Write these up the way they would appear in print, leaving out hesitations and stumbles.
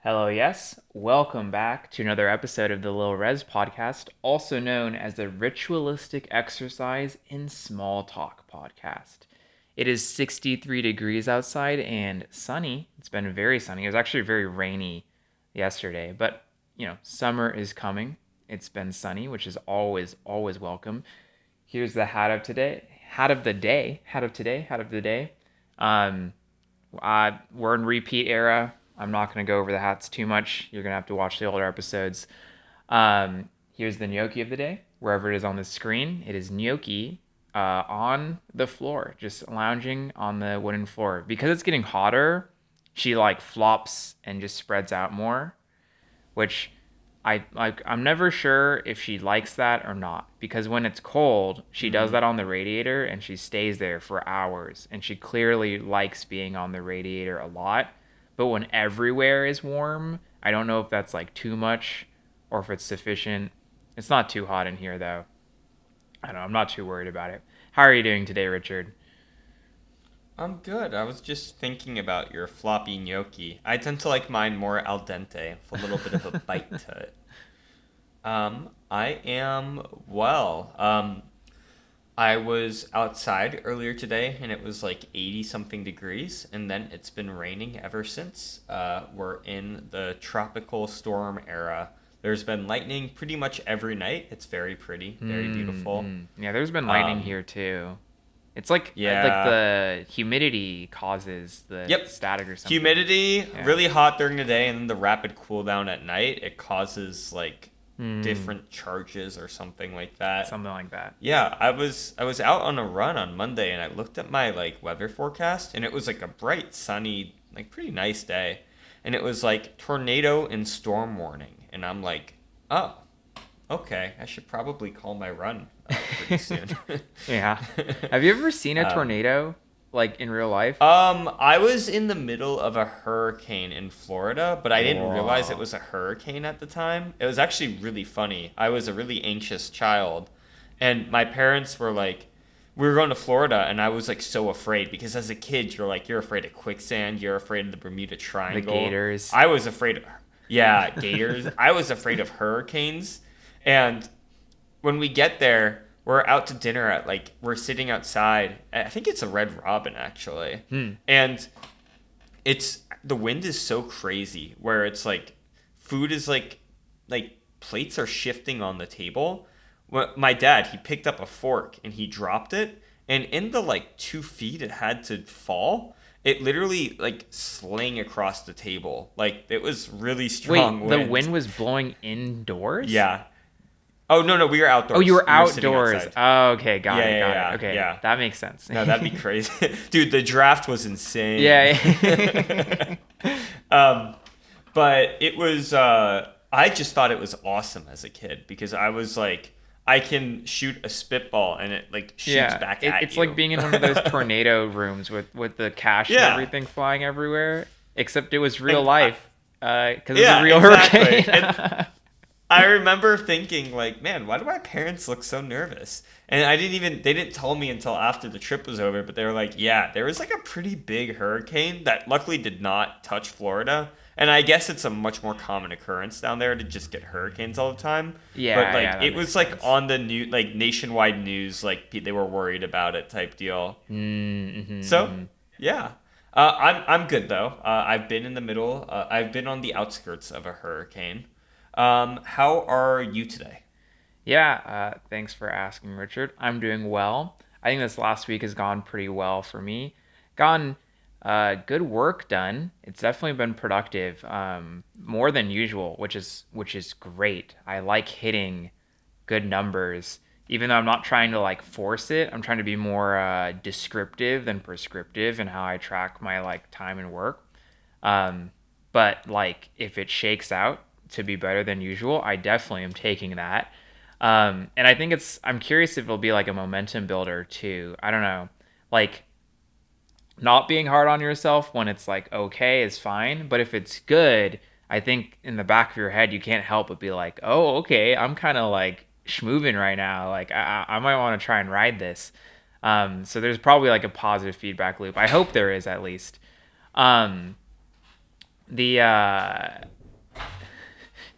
Hello, yes. Welcome back to another episode of the Lil Res podcast, also known as the Ritualistic Exercise in Small Talk podcast. It is 63 degrees outside and sunny. It's been very sunny. It was actually very rainy yesterday, but summer is coming. It's been sunny, which is always welcome. Here's the hat of today. Hat of the day. Hat of today. Hat of the day. Um, we're in repeat era. I'm not going to go over the hats too much. You're going to have to watch the older episodes. Here's the gnocchi of the day. Wherever it is on the screen, it is gnocchi on the floor, just lounging on the wooden floor. Because it's getting hotter, she like flops and just spreads out more, which I'm never sure if she likes that or not, because when it's cold, she does that on the radiator and she stays there for hours, and she clearly likes being on the radiator a lot. But when everywhere is warm, I don't know if that's like too much or if it's sufficient. It's not too hot in here though. I don't know, I'm not too worried about it. How are you doing today, Richard? I'm good. I was just thinking about your floppy gnocchi. I tend to like mine more al dente, with a little bit of a bite to it. I am well. I was outside earlier today and it was like 80 something degrees, and then it's been raining ever since. We're in the tropical storm era. There's been lightning pretty much every night. It's very pretty, very beautiful. Yeah, there's been lightning Um, here too. It's like yeah. the humidity causes the Yep. static or something. Humidity, Yeah. really hot during the day, and then the rapid cool down at night. It causes like Hmm. different charges or something like that. Something like that. Yeah, I was out on a run on Monday and I looked at my like weather forecast and it was like a bright, sunny, like pretty nice day. And it was like tornado and storm warning. And I'm like, "Oh, okay. I should probably call my run pretty soon." Yeah. Have you ever seen a um, tornado like in real life? I was in the middle of a hurricane in Florida, but I didn't realize it Whoa. was a hurricane at the time. It was actually really funny. I was a really anxious child, and my parents were like, we were going to Florida, and I was like so afraid because as a kid, you're afraid of quicksand, you're afraid of the Bermuda The Triangle. gators. I was afraid of, yeah, gators. I was afraid of hurricanes, and when we get there, we're out to dinner at like we're sitting outside. I think it's a Red Robin actually, Hmm. and it's the wind is so crazy where it's like food is like plates are shifting on the table. My dad, he picked up a fork and he dropped it, and in the like 2 feet it had to fall. It literally like sling across the table. Like it was really strong Wait, the wind. wind was blowing indoors? Yeah. Oh no, we were Oh, you outdoors. were We were sitting outdoors. outside. Oh, okay, got Yeah, it, yeah, got it. yeah, Okay, yeah. that makes sense. No, that'd be crazy. Dude, the draft was insane. Yeah. um, but it was I just thought it was awesome as a kid because I was like I can shoot a spitball and it like shoots Yeah, back at it's like you. being in one of those tornado rooms with the cash and Yeah. everything flying everywhere, except it was real And life, because it was a yeah, real exactly. And hurricane. I remember thinking like, man, why do my parents look so nervous? And they didn't tell me until after the trip was over, but they were like, yeah, there was like a pretty big hurricane that luckily did not touch Florida. And I guess it's a much more common occurrence down there to just get hurricanes all the time. But Yeah, like yeah, that it makes was like sense. on the new like nationwide news, like they were worried about it type deal. Mm-hmm, So mm-hmm. yeah, I'm good though. I've been in the middle. I've been on the outskirts of a hurricane. How are you today? Yeah, thanks for asking, Richard. I'm doing well. I think this last week has gone pretty well for me. Gone good work done. It's definitely been productive, more than usual, which is great. I like hitting good numbers, even though I'm not trying to like force it. I'm trying to be more descriptive than prescriptive in how I track my like time and work. Um, but like if it shakes out to be better than usual, I definitely am taking that. And I think I'm curious if it'll be like a momentum builder too. I don't know. Like not being hard on yourself when it's like okay is fine, but if it's good, I think in the back of your head you can't help but be like, oh, okay, I'm kind of like schmoving right now. Like I might want to try and ride this. So there's probably like a positive feedback loop. I hope there is at least. Um, the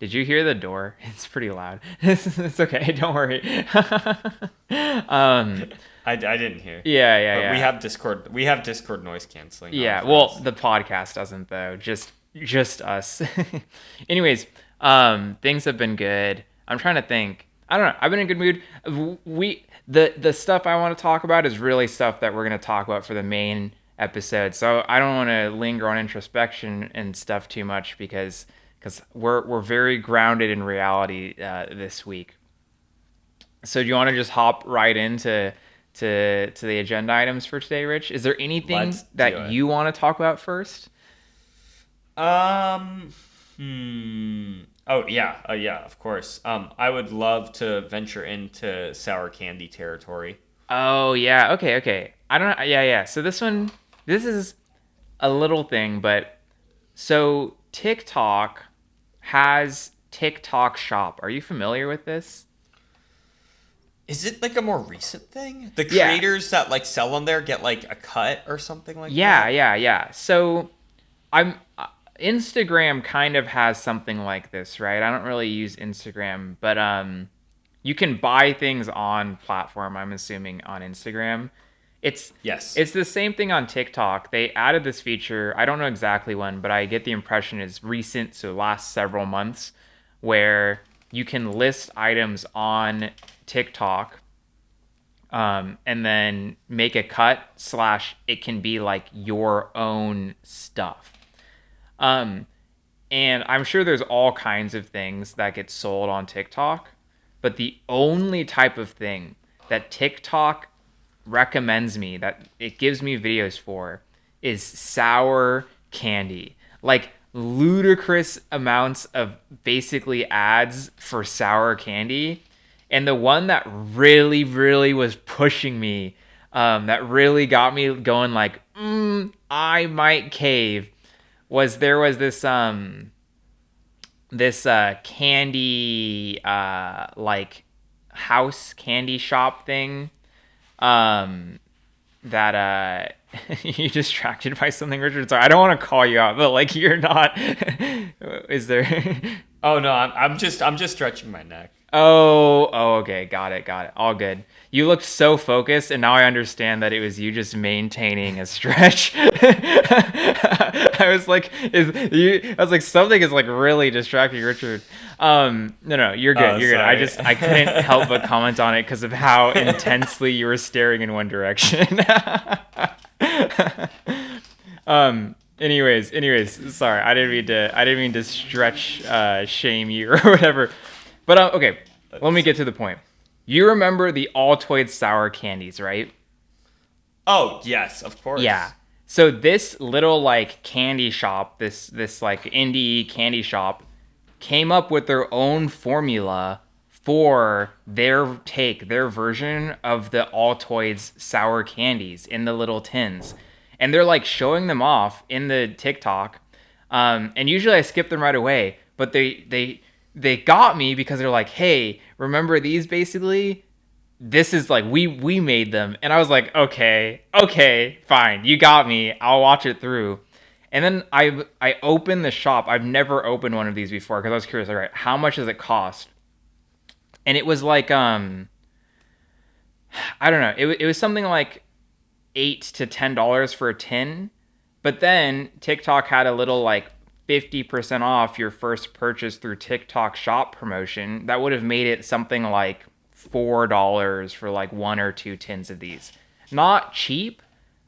Did you hear the door? It's pretty loud. It's okay. Don't worry. um, I didn't hear. yeah, yeah, But we yeah. have Discord. We have Discord noise canceling on Yeah, for well, us. the podcast doesn't though. Just us. Anyways, things have been good. I'm trying to think. I don't know. I've been in a good mood. The stuff I want to talk about is really stuff that we're going to talk about for the main episode. So I don't want to linger on introspection and stuff too much because we're very grounded in reality this week. So do you want to just hop right into to the agenda items for today, Rich? Is there anything Let's that do it. you want to talk about first? Um. Hmm. Oh yeah. Yeah. Of course. I would love to venture into sour candy territory. Oh yeah, okay, okay. I don't know. Yeah, yeah. So this is a little thing, but so TikTok has TikTok Shop. Are you familiar with this? Is it like a more recent thing? The Yeah, creators that like sell on there get like a cut or something like yeah, that? yeah, yeah. So I'm Instagram kind of has something like this, right? I don't really use Instagram, but you can buy things on platform, I'm assuming on Instagram. It's Yes. it's the same thing on TikTok. They added this feature. I don't know exactly when, but I get the impression it's recent, so last several months, where you can list items on TikTok, and then make a cut slash it can be like your own stuff. Um, and I'm sure there's all kinds of things that get sold on TikTok, but the only type of thing that TikTok recommends me, that it gives me videos for, is sour candy. Like ludicrous amounts of basically ads for sour candy. And the one that really, really was pushing me, that really got me going like, I might cave, was there was this candy like house candy shop thing um that you distracted by something, Richard. Sorry, I don't want to call you out, but like you're not. Is there? Oh no, I'm just stretching my neck. Oh, okay, got it, all good. You looked so focused, and now I understand that it was you just maintaining a stretch. I was like, I was like, something is like really distracting, Richard. No, you're good, Oh, you're good. sorry. I couldn't help but comment on it because of how intensely you were staring in one direction. Anyways, sorry, I didn't mean to stretch, shame you or whatever. But okay, let me That's- get to the point. You remember the Altoids sour candies, right? oh yes, of Yeah. course. So this little like candy shop, this like indie candy shop, came up with their own formula for their version of the Altoids sour candies in the little tins. And they're like showing them off in the TikTok. And usually I skip them right away, but they got me because they're like, "Hey, remember these basically? This is like we made them." And I was like, okay, fine, you got me, I'll watch it through. And then I opened the shop. I've never opened one of these before because I was curious, all right, how much does it cost? And it was like I don't know, it was something like $8 to $10 for a tin. But then TikTok had a little like 50% off your first purchase through TikTok shop promotion that would have made it something like $4 for like one or two tins of these. Not cheap,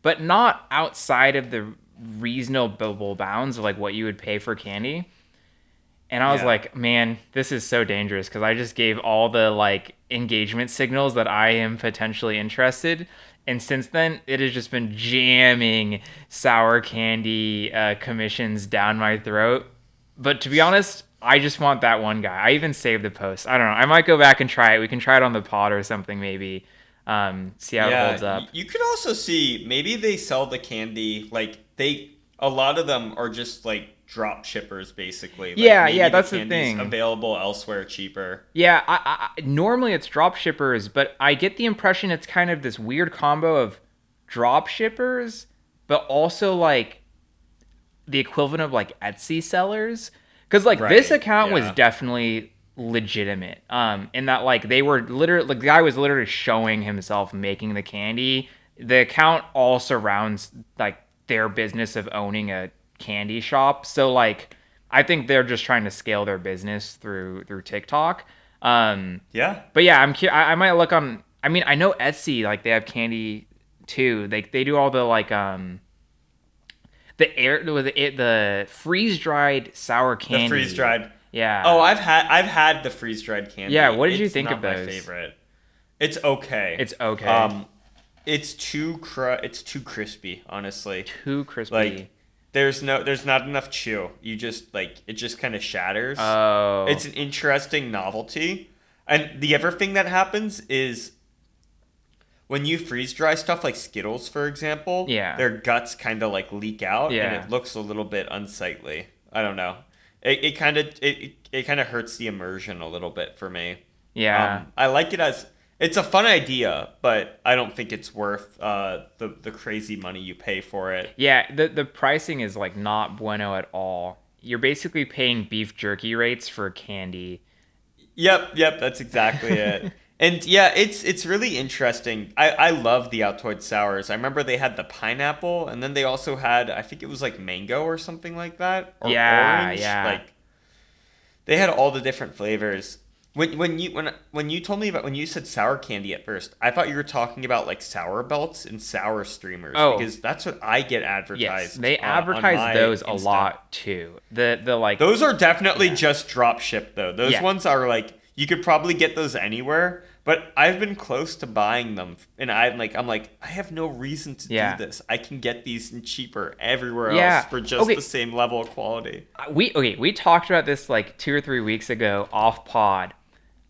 but not outside of the reasonable bounds of like what you would pay for candy. And I was Yeah. like, man, this is so dangerous because I just gave all the like engagement signals that I am potentially interested. And since then, it has just been jamming sour candy commissions down my throat. But to be honest, I just want that one guy. I even saved the post. I don't know. I might go back and try it. We can try it on the pod or something, maybe. See how it Yeah, holds up. you could also see maybe they sell the candy like they a lot of them are just like drop shippers basically. Like Yeah, yeah, maybe the that's the candy's thing. available elsewhere cheaper. Yeah, normally it's drop shippers, but I get the impression it's kind of this weird combo of drop shippers, but also like the equivalent of like Etsy sellers. Because like this Right. account was Yeah. definitely legitimate. In that like they were literally like, the guy was literally showing himself making the candy. The account all surrounds like their business of owning a candy shop. So like I think they're just trying to scale their business through TikTok. Um, Yeah. but yeah, I might look on. I mean, I know Etsy like they have candy too. They do all the like the freeze dried sour The freeze candy. dried. Oh, Yeah. I've had the freeze dried Yeah, candy. what did you It's think of not my those? favorite. It's okay. It's okay. Um, it's too crispy, honestly. Too Like crispy. there's not enough chew. You just like it just kind of shatters. Oh. It's an interesting novelty. And the other thing that happens is when you freeze dry stuff like Skittles, for example, Yeah. their guts kind of like leak out and Yeah. it looks a little bit unsightly. I don't know. It kind of hurts the immersion a little bit for me. Yeah. I like it as it's a fun idea, but I don't think it's worth the crazy money you pay for it. Yeah, the pricing is like not bueno at all. You're basically paying beef jerky rates for candy. Yep, that's exactly it. And yeah, it's really interesting. I love the Altoid sours. I remember they had the pineapple, and then they also had I think it was like mango or something like that, or Yeah, orange. yeah. Like they had all the different flavors. When you told me about when you said sour candy at first, I thought you were talking about like sour belts and sour streamers Oh, because that's what I get yes. advertised They on advertise my those a Insta. lot too. The like Those are definitely yeah. just drop ship though. Those Yeah. ones are like you could probably get those anywhere, but I've been close to buying them and I'm like I have no reason to do Yeah. this. I can get these cheaper everywhere else Yeah. for just the Okay, same level of quality. we talked about this like 2 or 3 weeks ago off pod.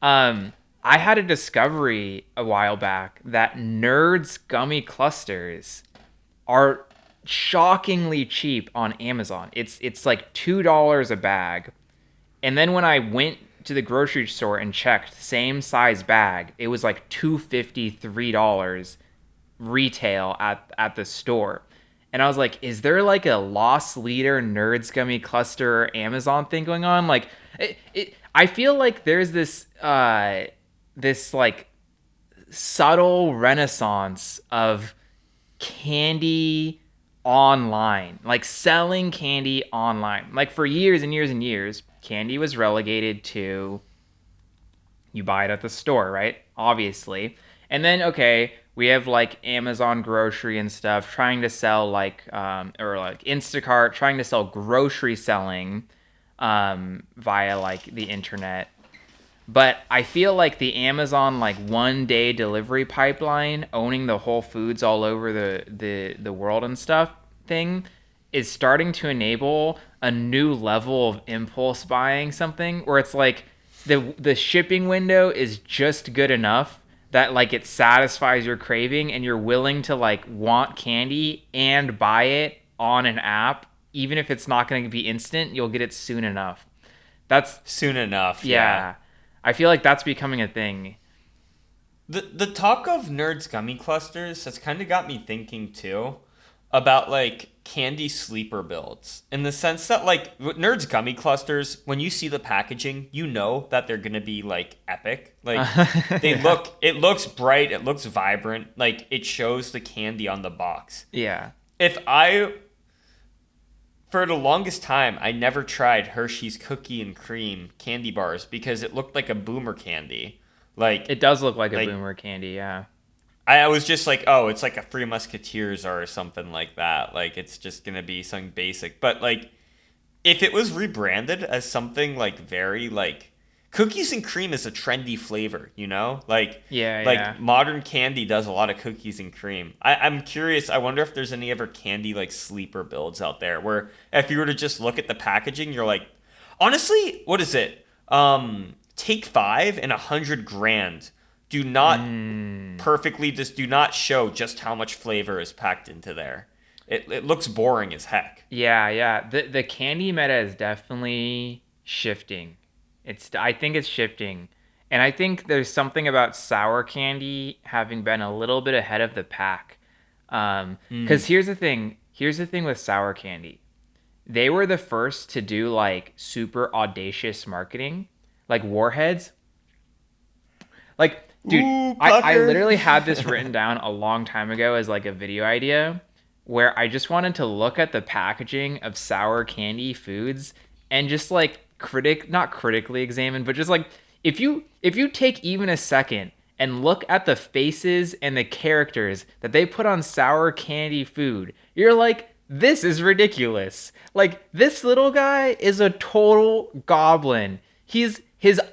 Um, I had a discovery a while back that Nerds gummy clusters are shockingly cheap on Amazon. It's like $2 a bag. And then when I went to the grocery store and checked same size bag, it was like $2.53 retail at the store. And I was like, is there like a loss leader Nerds gummy cluster Amazon thing going on? Like I feel like there's this like subtle renaissance of candy online, like selling candy online. Like for years and years and years, candy was relegated to you buy it at the store, right? Obviously. And then okay, we have like Amazon grocery and stuff trying to sell like or like Instacart trying to sell grocery selling via like the internet. But I feel like the Amazon like 1 day delivery pipeline owning the Whole Foods all over the world and stuff thing is starting to enable a new level of impulse buying something where it's like the shipping window is just good enough that like it satisfies your craving and you're willing to like want candy and buy it on an app even if it's not going to be instant, you'll get it soon enough. That's Soon enough, yeah. yeah. I feel like that's becoming a thing. The talk of nerds gummy clusters has kind of got me thinking too about like candy sleeper builds in the sense that like with nerds gummy clusters when you see the packaging you know that they're gonna be like epic like Yeah. it looks bright, it looks vibrant, like it shows the candy on the box. Yeah. If I For the longest time I never tried Hershey's cookie and cream candy bars because it looked like a boomer candy, like It does look like a like boomer candy, yeah. I was just like, oh, it's like a Three Musketeers or something like that. Like it's just gonna be something basic. But like if it was rebranded as something like very like cookies and cream is a trendy flavor, you know? Yeah, yeah. Like modern candy does a lot of cookies and cream. I'm curious, I wonder if there's any other candy like sleeper builds out there where if you were to just look at the packaging, you're like, honestly, what is it? Take five and 100 grand do not Mm. perfectly just do not show just how much flavor is packed into there. It looks boring as heck. Yeah, yeah. The candy meta is definitely shifting. I think it's shifting. And I think there's something about sour candy having been a little bit ahead of the pack. Mm. Cuz here's the thing with sour candy. they were the first to do like super audacious marketing, like Warheads. Like, dude, Ooh, I pucker. literally had this written down a long time ago as like a video idea where I just wanted to look at the packaging of sour candy foods and just like not critically examine, but just like if you take even a second and look at the faces and the characters that they put on sour candy food, you're like, this is ridiculous. Like this little guy is a total goblin. His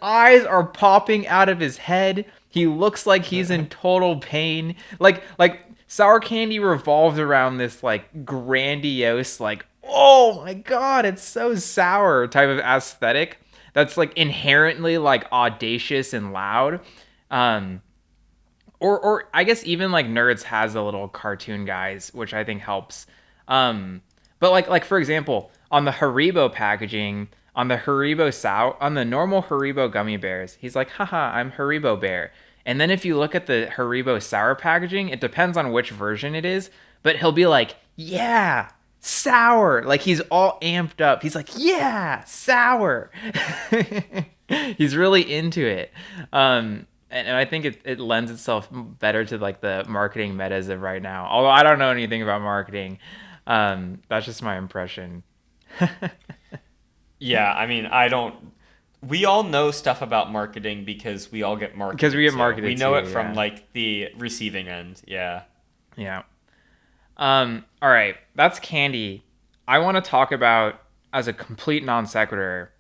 eyes are popping out of his head. He looks like he's in total pain. Like sour candy revolves around this like grandiose like, oh my god, it's so sour type of aesthetic that's like inherently like audacious and loud. Um or I guess even like Nerds has the little cartoon guys, which I think helps. Um, but like for example, on the Haribo packaging, on the on the normal Haribo gummy bears, he's like, haha, I'm Haribo Bear. And then if you look at the Haribo sour packaging, it depends on which version it is, but he'll be like, yeah, sour. Like he's all amped up. He's like, yeah, sour. He's really into it. And I think it lends itself better to like the marketing metas of right now. Although I don't know anything about marketing, that's just my impression. Yeah, I mean, I don't. We all know stuff about marketing because we all get Because we marketed get to. We marketed know to, it from yeah, like the receiving end. Yeah. yeah. All right, that's candy. I want to talk about as a complete non sequitur.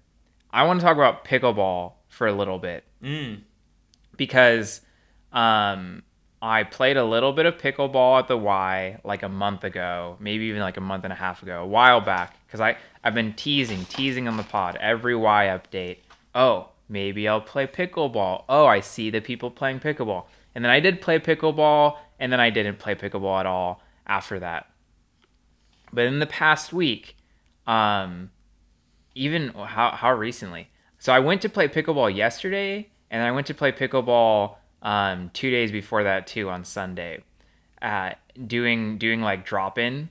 I want to talk about pickleball for a little bit Mm. because um, I played a little bit of pickleball at the Y like a month ago, maybe even like a month and a half ago, a while back. Because I've been teasing on the pod every Y update. Oh, maybe I'll play pickleball. Oh, I see the people playing pickleball, and then I did play pickleball, and then I didn't play pickleball at all after that. But in the past week, um, even how recently. So I went to play pickleball yesterday, and I went to play pickleball 2 days before that too on Sunday. Doing like drop in.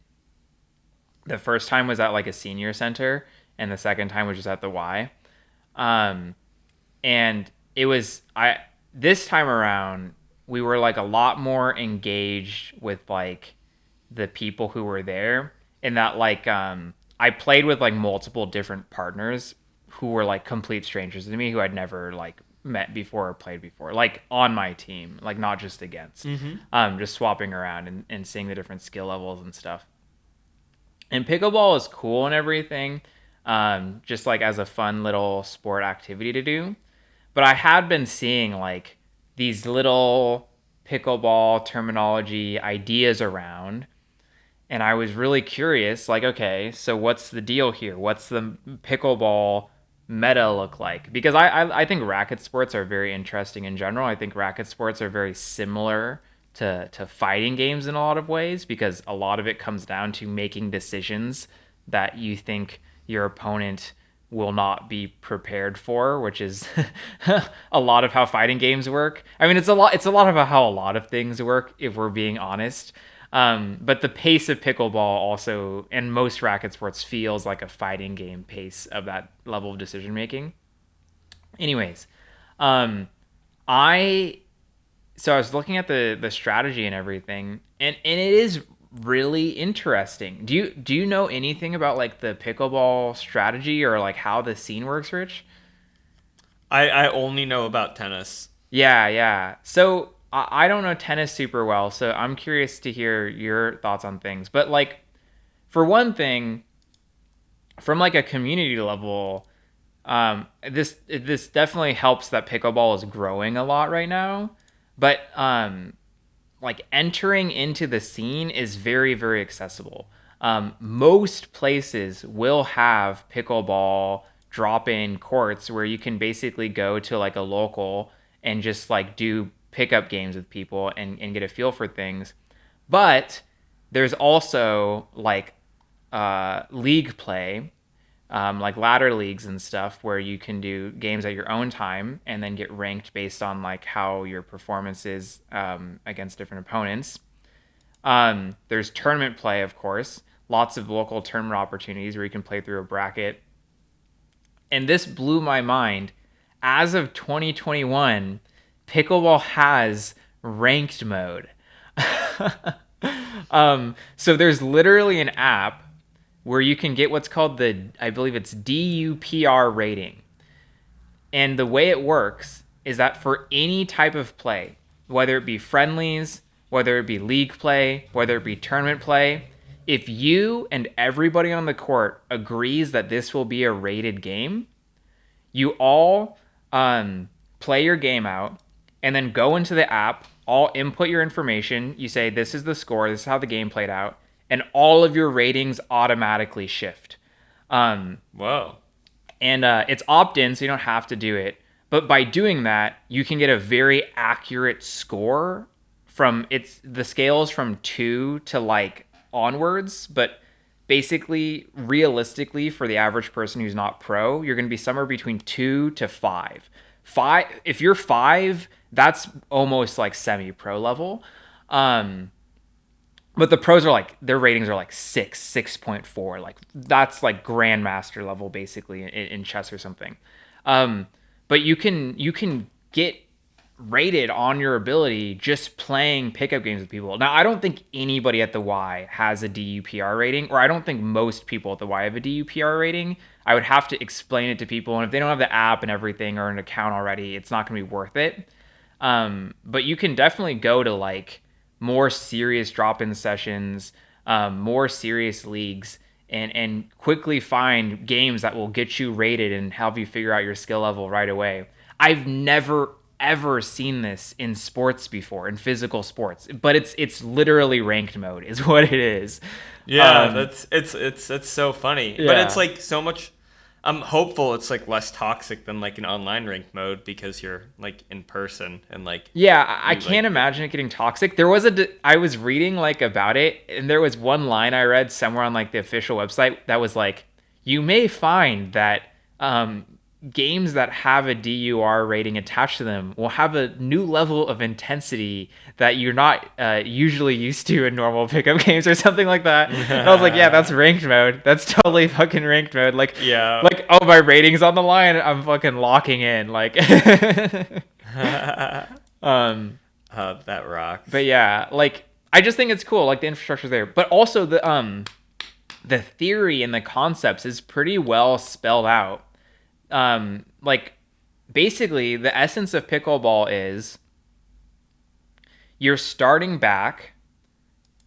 The first time was at like a senior center, and the second time was just at the Y. Um, and it was I this time around we were like a lot more engaged with like the people who were there, and that like I played with like multiple different partners who were like complete strangers to me who I'd never like met before or played before, like on my team, like not just against. Mm-hmm. Just swapping around and seeing the different skill levels and stuff. And pickleball is cool and everything, just like as a fun little sport activity to do. But I had been seeing like these little pickleball terminology ideas around, and I was really curious, like, okay, so what's the deal here? What's the pickleball meta look like? Because I think racket sports are very interesting in general. I think racket sports are very similar to fighting games in a lot of ways because a lot of it comes down to making decisions that you think your opponent will not be prepared for, which is a lot of how fighting games work. I mean, it's a lot of how a lot of things work if we're being honest. But the pace of pickleball also, and most racket sports, feels like a fighting game pace of that level of decision making. Anyways, um, I I was looking at the strategy and everything, and it is really interesting. Do you know anything about like the pickleball strategy or like how the scene works, Rich? I only know about tennis. Yeah, yeah. So I don't know tennis super well, so I'm curious to hear your thoughts on things. But like for one thing, from like a community level, this definitely helps that pickleball is growing a lot right now. But like entering into the scene is very accessible. Most places will have pickleball drop-in courts where you can basically go to like a local and just like do pickup games with people and get a feel for things. But there's also like league play, like ladder leagues and stuff, where you can do games at your own time and then get ranked based on like how your performance is against different opponents. There's tournament play, of course, lots of local tournament opportunities where you can play through a bracket. And this blew my mind. As of 2021, Pickleball has ranked mode. So there's literally an app where you can get what's called I believe it's DUPR rating. And the way it works is that for any type of play, whether it be friendlies, whether it be league play, whether it be tournament play, if you and everybody on the court agrees that this will be a rated game, you all play your game out and then go into the app, all input your information. You say, this is the score, this is how the game played out, and all of your ratings automatically shift. Whoa. And it's opt-in, so you don't have to do it. But by doing that, you can get a very accurate score the scales from 2 to like onwards, but basically realistically for the average person who's not pro, you're going to be somewhere between 2 to 5. If you're 5, that's almost like semi-pro level. But the pros are like, their ratings are like 6.4. Like that's like grandmaster level basically in chess or something. But you can get rated on your ability just playing pickup games with people. Now, I don't think anybody at the Y has a DUPR rating, or I don't think most people at the Y have a DUPR rating. I would have to explain it to people, and if they don't have the app and everything or an account already, it's not going to be worth it. But you can definitely go to like more serious drop-in sessions, more serious leagues, and quickly find games that will get you rated and help you figure out your skill level right away. I've never ever seen this in sports before, in physical sports, but it's literally ranked mode is what it is. Yeah, that's so funny. But Yeah. it's like so much. I'm hopeful it's like less toxic than like an online ranked mode because you're like in person and like Yeah, I you can't like imagine it getting toxic. I was reading like about it, and there was one line I read somewhere on like the official website that was like, you may find that games that have a DUR rating attached to them will have a new level of intensity that you're not usually used to in normal pickup games or something like that. And I was like, yeah, that's ranked mode. That's totally fucking ranked mode. Like, yeah. like oh, my rating's on the line. I'm fucking locking in. Like, That but rocks. yeah, like I just think it's cool. Like the infrastructure's there, but also the theory and the concepts is pretty well spelled out. Like basically the essence of pickleball is you're starting back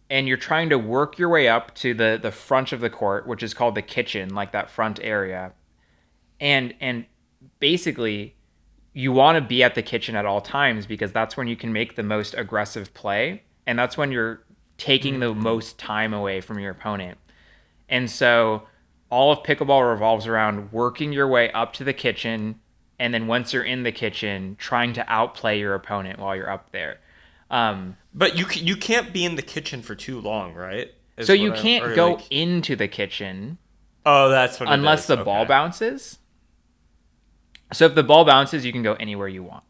and you're trying to work your way up to the front of the court, which is called the kitchen, like that front area. And basically you want to be at the kitchen at all times because that's when you can make the most aggressive play, and that's when you're taking the Mm. most time away from your opponent. And so all of pickleball revolves around working your way up to the kitchen, and then once you're in the kitchen, trying to outplay your opponent while you're up there. Um, But you can't be in the kitchen for too long, right? so Is you what I can't or go like. into the kitchen Oh, that's what it unless is. the ball Okay. bounces. So if the ball bounces, you can go anywhere you want.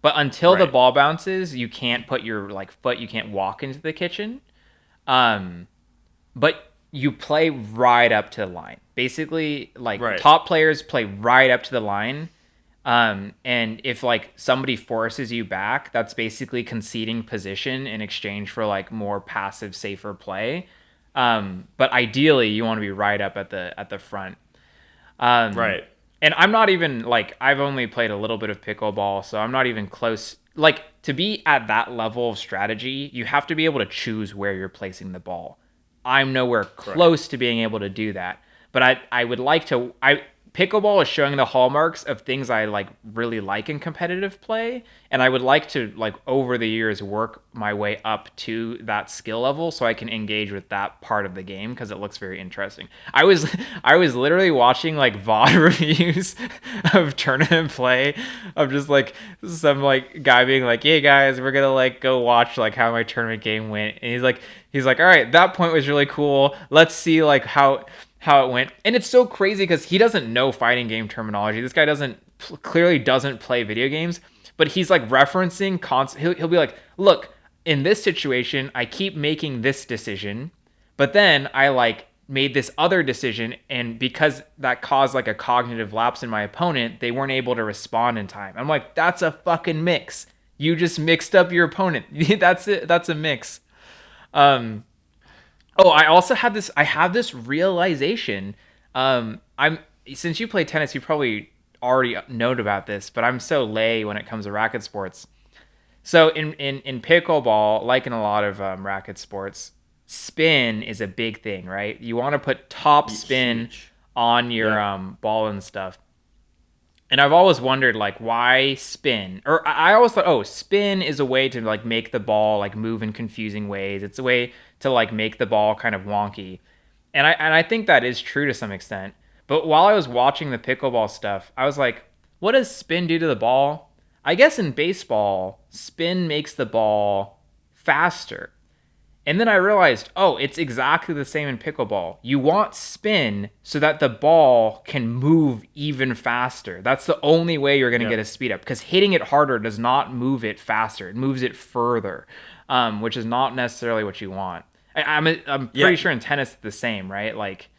But until the Right. ball bounces, you can't put your like foot, you can't walk into the kitchen. Um, but you play right up to the line. Basically, like Right. top players play right up to the line. And if like somebody forces you back, that's basically conceding position in exchange for like more passive, safer play. But ideally, you want to be right up at the front. Um, Right. and I'm not even like I've only played a little bit of pickleball, so I'm not even close. Like to be at that level of strategy, you have to be able to choose where you're placing the ball. I'm nowhere Right. close to being able to do that, but I would like to. I Pickleball is showing the hallmarks of things I like really like in competitive play, and I would like to like over the years work my way up to that skill level so I can engage with that part of the game because it looks very interesting. I was literally watching like VOD reviews of tournament play of just like some like guy being like, "Hey guys, we're gonna like go watch like how my tournament game went," and he's like, "All right, that point was really cool. Let's see like how it went." And it's so crazy because he doesn't know fighting game terminology. This guy clearly doesn't play video games, but he's like referencing he'll be like, look, in this situation I keep making this decision, But then I like made this other decision, and because that caused like a cognitive lapse in my opponent, they weren't able to respond in time. I'm like, that's a fucking mix. You just mixed up your opponent. That's it. That's a mix. Um, oh, I also have this. I have this realization. I'm since you play tennis, you probably already know about this, but I'm so lay when it comes to racket sports. So in pickleball, like in a lot of racket sports, spin is a big thing, right? You want to put top spin Huge. on your Yep. ball and stuff. And I've always wondered like why spin? Or I always thought, oh, spin is a way to like make the ball like move in confusing ways. It's a way to like make the ball kind of wonky. And I think that is true to some extent. But while I was watching the pickleball stuff, I was like, what does spin do to the ball? I guess in baseball, spin makes the ball faster. And then I realized, oh, it's exactly the same in pickleball. You want spin so that the ball can move even faster. That's the only way you're going to get Yep. a speed up, because hitting it harder does not move it faster. It moves it further, which is not necessarily what you want. I'm pretty Yeah. sure in tennis it's the same, right? Like,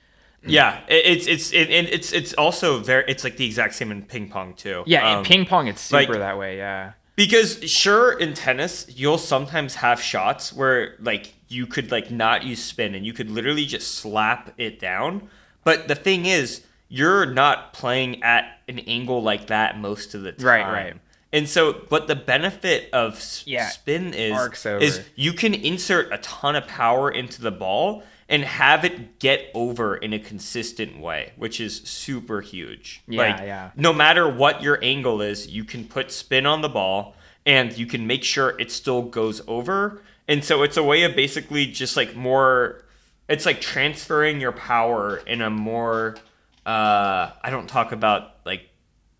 Yeah, it's also very it's like the exact same in ping pong too. yeah, in ping pong it's super Like that way. Yeah, because sure in tennis you'll sometimes have shots where like you could like not use spin and you could literally just slap it down. But the thing is you're not playing at an angle like that most of the right, right. time. And so what the benefit of Yeah, spin arcs is over. you can insert a ton of power into the ball and have it get over in a consistent way, which is super huge. Yeah, Like yeah. no matter what your angle is, you can put spin on the ball and you can make sure it still goes over. And so it's a way of basically just like more it's like transferring your power in a more I don't talk about like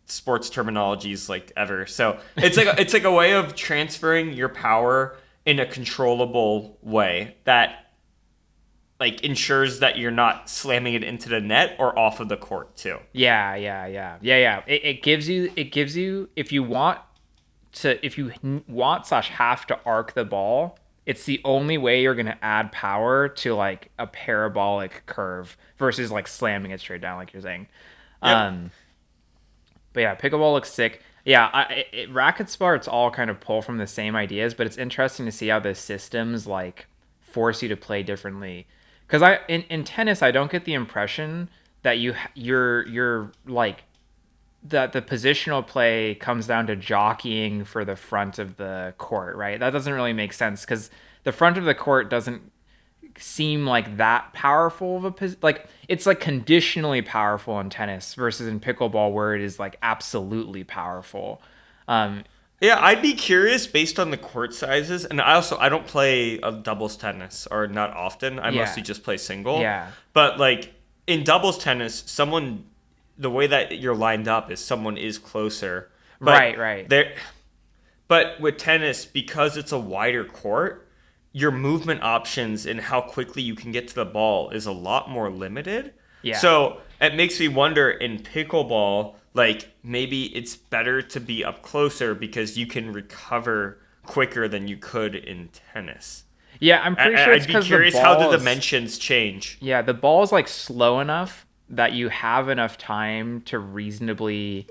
sports terminologies like ever. So it's like a way of transferring your power in a controllable way that like ensures that you're not slamming it into the net or off of the court too. Yeah, yeah, yeah, yeah, yeah. It gives you if you want if you want slash have to arc the ball, it's the only way you're gonna add power to like a parabolic curve versus like slamming it straight down, like you're saying. Yep. Um, but yeah, pickleball looks sick. Yeah, racket sports all kind of pull from the same ideas, but it's interesting to see how the systems like force you to play differently. Because in tennis, I don't get the impression that you're like that the positional play comes down to jockeying for the front of the court, right? That doesn't really make sense because the front of the court doesn't seem like that powerful of a like it's like conditionally powerful in tennis versus in pickleball where it is like absolutely powerful. Um, Yeah, I'd be curious based on the court sizes, and I don't play doubles tennis or not often. I yeah, mostly just play single. yeah, But like in doubles tennis, someone the way that you're lined up is someone is closer. But right, right, there, but with tennis, because it's a wider court, your movement options and how quickly you can get to the ball is a lot more limited. yeah. So it makes me wonder in pickleball, like maybe it's better to be up closer because you can recover quicker than you could in tennis. Yeah, I'm pretty sure it's I'd be because the curious how the ball is dimensions change. yeah, the ball is like slow enough that you have enough time to reasonably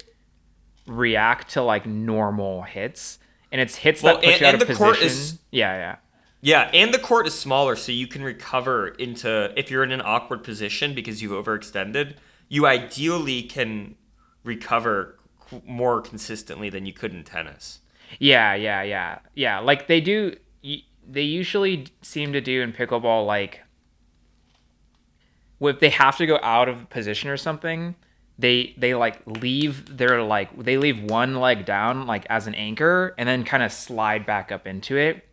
react to like normal hits, and it's hits Well, that put you out and of the court position. is Yeah, yeah, yeah, and the court is smaller, so you can recover into if you're in an awkward position because you've overextended. You ideally can recover more consistently than you could in tennis. yeah, yeah, yeah, yeah. Like they do, they usually seem to do in pickleball. Like if they have to go out of position or something, they like leave their like they leave one leg down like as an anchor and then kind of slide back up into it.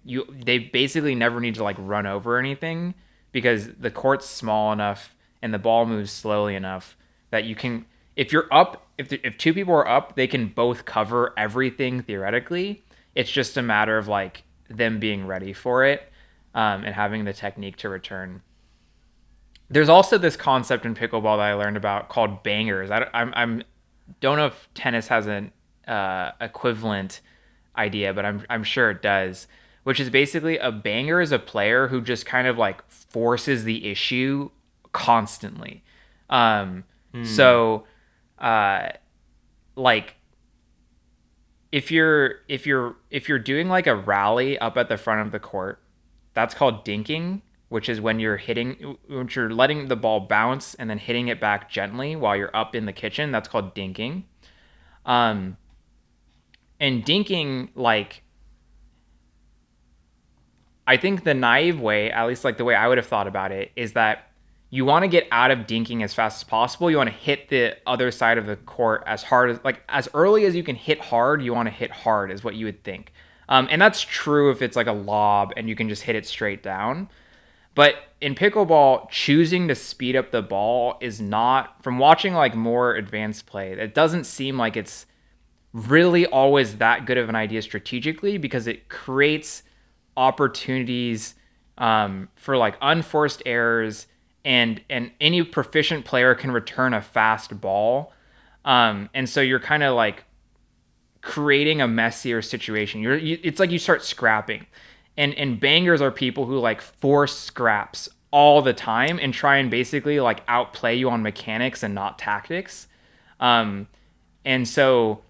They basically never need to like run over anything because the court's small enough and the ball moves slowly enough that you can if you're up if two people are up, they can both cover everything theoretically. It's just a matter of like them being ready for it and having the technique to return. There's also this concept in pickleball that I learned about called bangers. I'm don't know if tennis has an equivalent idea, but I'm sure it does. which is basically a banger is a player who just kind of like forces the issue constantly. Um, Hmm. so uh, like if you're doing like a rally up at the front of the court, that's called dinking, which is when you're letting the ball bounce and then hitting it back gently while you're up in the kitchen. That's called dinking. Um, and dinking, like I think the naive way, at least like the way I would have thought about it, is that you want to get out of dinking as fast as possible. You want to hit the other side of the court as hard as like as early as you can hit hard. You want to hit hard is what you would think, and that's true if it's like a lob and you can just hit it straight down. But in pickleball, choosing to speed up the ball is not from watching like more advanced play. It doesn't seem like it's really always that good of an idea strategically because it creates opportunities for like unforced errors and any proficient player can return a fast ball and so you're kind of like creating a messier situation it's like you start scrapping and bangers are people who like force scraps all the time and try and basically like outplay you on mechanics and not tactics um and so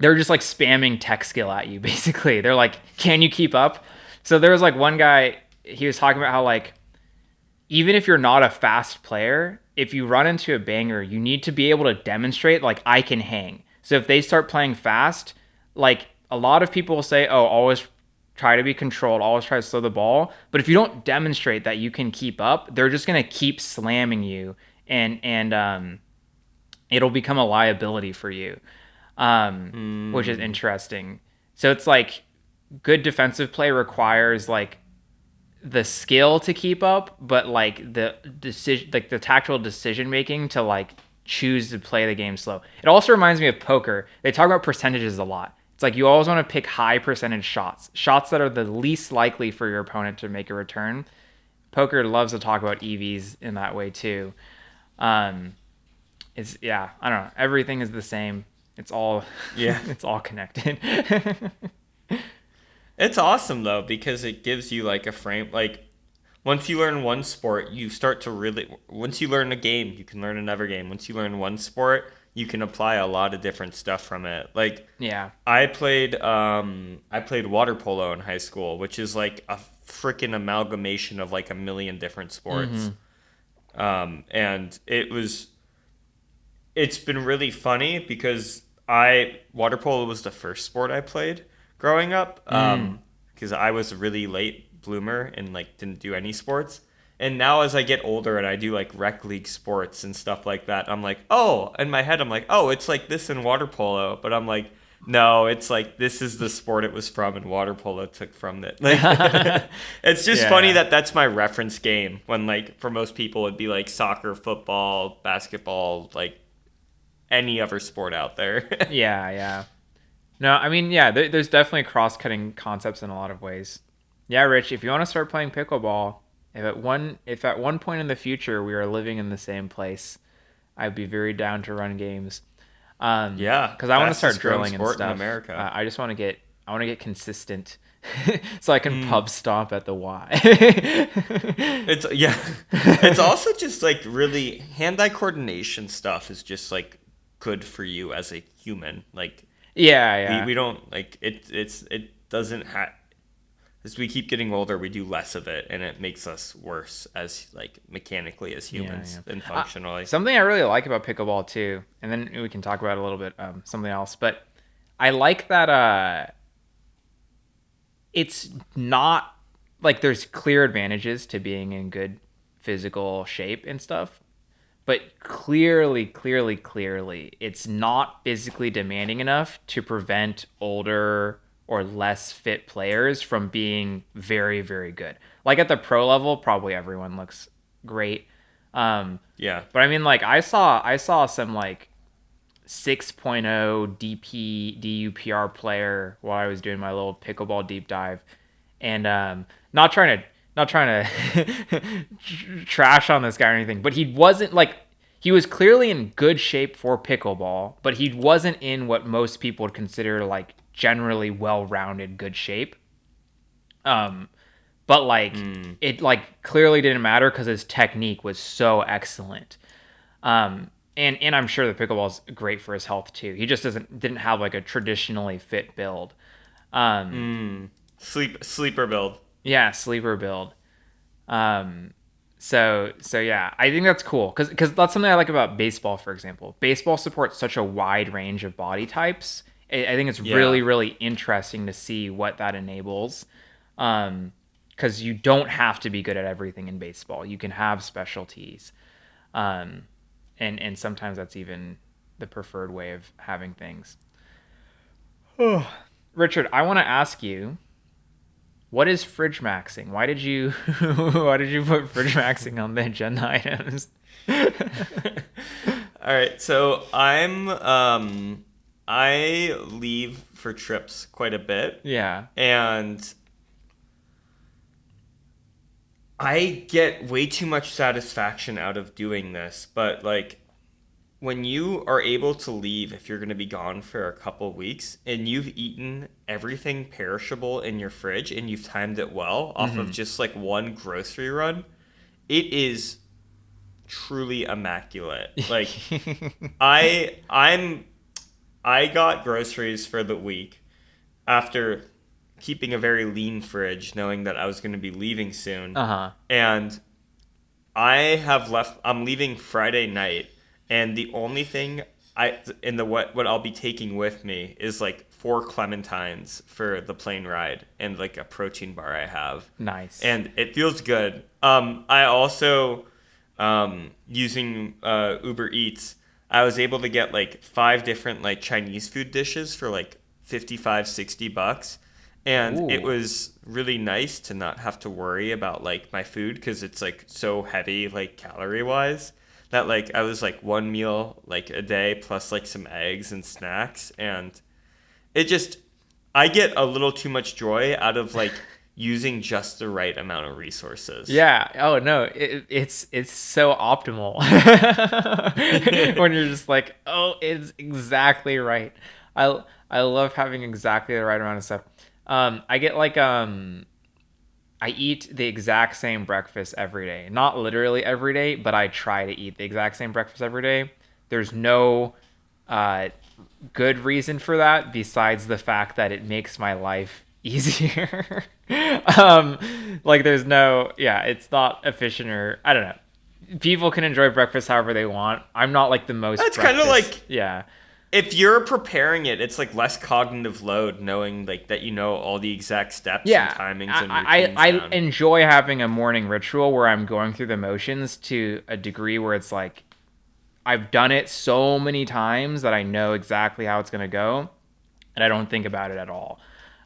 they're just like spamming tech skill at you basically. They're like, can you keep up? So there was like one guy, he was talking about how like even if you're not a fast player, if you run into a banger, you need to be able to demonstrate like I can hang. So if they start playing fast, like a lot of people will say, "Oh, always try to be controlled, always try to slow the ball." But if you don't demonstrate that you can keep up, they're just going to keep slamming you and it'll become a liability for you, um, which is Hmm. interesting. So it's like good defensive play requires like the skill to keep up, but like the decision, like the tactical decision making to like choose to play the game slow. It also reminds me of poker. They talk about percentages a lot. It's like you always want to pick high percentage shots, shots that are the least likely for your opponent to make a return. Poker loves to talk about EVs in that way too. Um, it's yeah, I don't know. Everything is the same. It's all Yeah. it's all connected. It's awesome though because it gives you like a frame like once you learn one sport, you start to really once you learn a game, you can learn another game. Once you learn one sport, you can apply a lot of different stuff from it. Like Yeah. I played water polo in high school, which is like a freaking amalgamation of like a million different sports. Mm-hmm. And it's been really funny because I water polo was the first sport I played growing up. Mm. Because I was a really late bloomer and like didn't do any sports. And now as I get older and I do like rec league sports and stuff like that, I'm like, oh, in my head I'm like, oh, it's like this in water polo, but I'm like, no, it's like this is the sport it was from, and water polo took from it. Like, Yeah, it's just funny yeah. that that's my reference game. When like for most people it'd be like soccer, football, basketball, like any other sport out there. Yeah, yeah. No, I mean, yeah, there's definitely cross-cutting concepts in a lot of ways. Yeah, Rich, if you want to start playing pickleball, if at one point in the future we are living in the same place, I'd be very down to run games. Yeah, Because I want to start fastest growing drilling and sport in stuff. America. I want to get consistent, so I can Mm. pub stomp at the Y. It's yeah. It's also just like really hand-eye coordination stuff is just like good for you as a human. Like Yeah, we yeah, we don't like it doesn't have as we keep getting older, we do less of it, and it makes us worse as like mechanically as yeah, humans yeah. than functionally. Something I really like about pickleball too, and then we can talk about it a little bit something else. But I like that it's not like there's clear advantages to being in good physical shape and stuff, but clearly, it's not physically demanding enough to prevent older or less fit players from being very, very good. Like at the pro level, probably everyone looks great. Um, Yeah. but I mean, like I saw some like 6.0 DP DUPR player while I was doing my little pickleball deep dive, and not trying to trash on this guy or anything, but he wasn't like he was clearly in good shape for pickleball, but he wasn't in what most people would consider like generally well-rounded good shape. But like Mm. it like clearly didn't matter because his technique was so excellent. And I'm sure the pickleball's great for his health too. He just didn't have like a traditionally fit build. Um, Mm. Sleeper build. yeah, sleeper build. Um, so yeah, I think that's cool because that's something I like about baseball, for example. Baseball supports such a wide range of body types. I think it's Yeah. really interesting to see what that enables. Because you don't have to be good at everything in baseball. You can have specialties. Um, and sometimes that's even the preferred way of having things. Richard, I want to ask you, what is fridge maxing? Why did you why did you put fridge maxing on the agenda items? All right, so I leave for trips quite a bit, Yeah. and I get way too much satisfaction out of doing this, but like when you are able to leave if you're going to be gone for a couple weeks and you've eaten everything perishable in your fridge and you've timed it well off of Mm-hmm. just like one grocery run, it is truly immaculate. Like I'm I got groceries for the week after keeping a very lean fridge, knowing that I was going to be leaving soon. Uh-huh. And I'm leaving Friday night, and the only thing what I'll be taking with me is like 4 clementines for the plane ride and like a protein bar I have. Nice. And it feels good. I also using Uber Eats, I was able to get like 5 different like Chinese food dishes for like 55, $60. And it Ooh. was really nice to not have to worry about like my food because it's like so heavy like calorie wise that like I was like one meal like a day plus like some eggs and snacks, and it just I get a little too much joy out of like using just the right amount of resources. Yeah. Oh no, it's so optimal when you're just like, oh, it's exactly right. I love having exactly the right amount of stuff. I get like I eat the exact same breakfast every day. Not literally every day, but I try to eat the exact same breakfast every day. There's no uh, good reason for that besides the fact that it makes my life easier. um, like there's no, yeah, it's not efficient or I don't know. People can enjoy breakfast however they want. I'm not like the most That's kind of breakfast. like Yeah. if you're preparing it, it's like less cognitive load knowing like that you know all the exact steps and Yeah, timings and I routines down. enjoy having a morning ritual where I'm going through the motions to a degree where it's like I've done it so many times that I know exactly how it's gonna go, and I don't think about it at all.